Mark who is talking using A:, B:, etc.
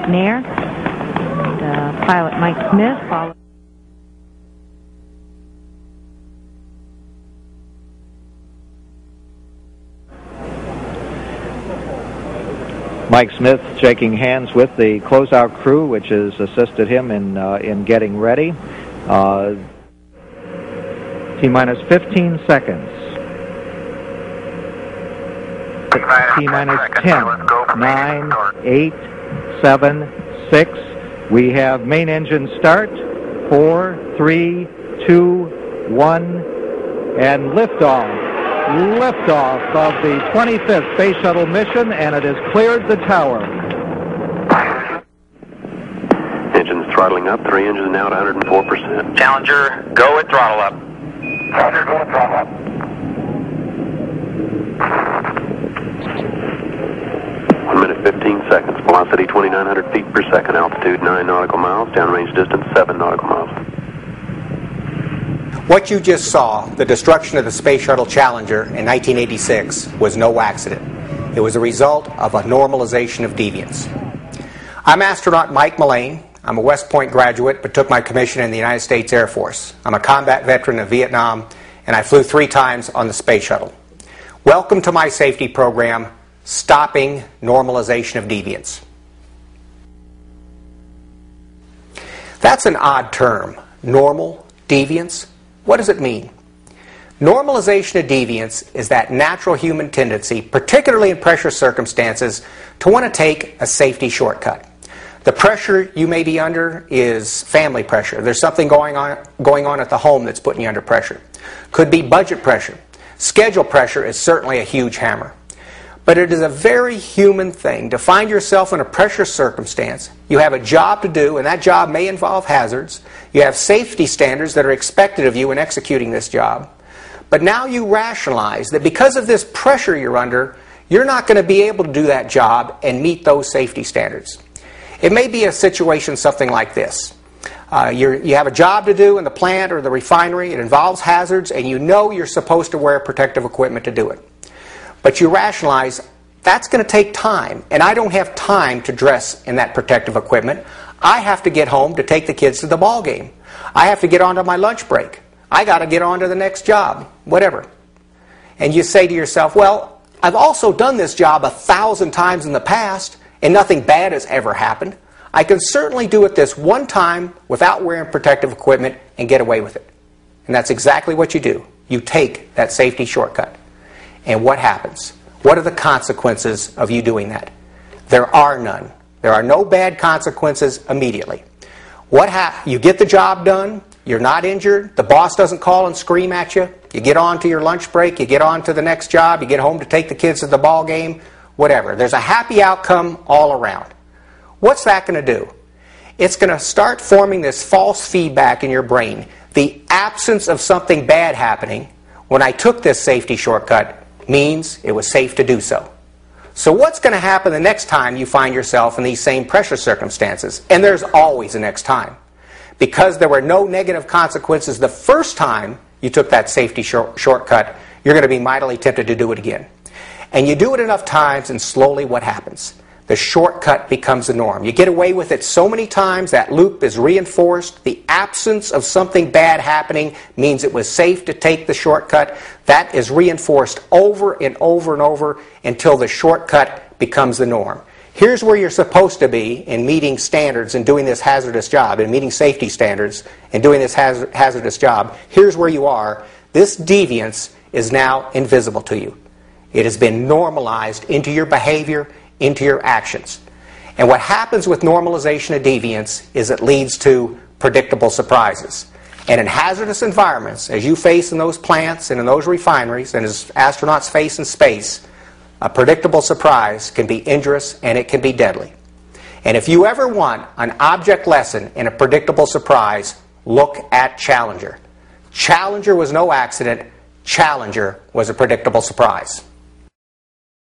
A: in air. And, pilot Mike Smith followed.
B: Mike Smith shaking hands with the closeout crew, which has assisted him in getting ready. T-minus 15 seconds. T-minus 10, 9, 8, 7, 6. We have main engine start. 4, 3, 2, 1, and liftoff. Liftoff of the 25th Space Shuttle mission, and it has cleared the tower.
C: Engines throttling up. 3 engines now at 104%.
D: Challenger, go at throttle up.
E: Challenger, go at throttle up.
C: 1 minute 15 seconds. Velocity 2,900 feet per second. Altitude 9 nautical miles. Downrange distance 7 nautical miles.
F: What you just saw, the destruction of the Space Shuttle Challenger in 1986, was no accident. It was a result of a normalization of deviance. I'm astronaut Mike Mullane. I'm a West Point graduate, but took my commission in the United States Air Force. I'm a combat veteran of Vietnam, and I flew 3 times on the Space Shuttle. Welcome to my safety program, Stopping Normalization of Deviance. That's an odd term, normal, deviance. What does it mean? Normalization of deviance is that natural human tendency, particularly in pressure circumstances, to want to take a safety shortcut. The pressure you may be under is family pressure. There's something going on at the home that's putting you under pressure. Could be budget pressure. Schedule pressure is certainly a huge hammer. But it is a very human thing to find yourself in a pressure circumstance. You have a job to do, and that job may involve hazards. You have safety standards that are expected of you in executing this job. But now you rationalize that because of this pressure you're under, you're not going to be able to do that job and meet those safety standards. It may be a situation something like this. You have a job to do in the plant or the refinery. It involves hazards, and you know you're supposed to wear protective equipment to do it. But you rationalize, that's going to take time, and I don't have time to dress in that protective equipment. I have to get home to take the kids to the ball game. I have to get onto my lunch break. I got to get on to the next job, whatever. And you say to yourself, well, I've also done this job 1,000 times in the past, and nothing bad has ever happened. I can certainly do it this one time without wearing protective equipment and get away with it. And that's exactly what you do. You take that safety shortcut. And what happens? What are the consequences of you doing that? There are none. There are no bad consequences immediately. You get the job done, you're not injured, the boss doesn't call and scream at you, you get on to your lunch break, you get on to the next job, you get home to take the kids to the ball game, whatever. There's a happy outcome all around. What's that going to do? It's going to start forming this false feedback in your brain. The absence of something bad happening when I took this safety shortcut means it was safe to do so. So what's going to happen the next time you find yourself in these same pressure circumstances? And there's always a next time. Because there were no negative consequences the first time you took that safety shortcut, you're going to be mightily tempted to do it again. And you do it enough times, and slowly what happens? The shortcut becomes the norm. You get away with it so many times, that loop is reinforced. The absence of something bad happening means it was safe to take the shortcut. That is reinforced over and over and over until the shortcut becomes the norm. Here's where you're supposed to be in meeting standards and doing this hazardous job, in meeting safety standards and doing this hazardous job. Here's where you are. This deviance is now invisible to you. It has been normalized into your behavior, into your actions. And what happens with normalization of deviance is it leads to predictable surprises. And in hazardous environments, as you face in those plants and in those refineries, and as astronauts face in space, a predictable surprise can be injurious and it can be deadly. And if you ever want an object lesson in a predictable surprise, look at Challenger. Challenger was no accident. Challenger was a predictable surprise.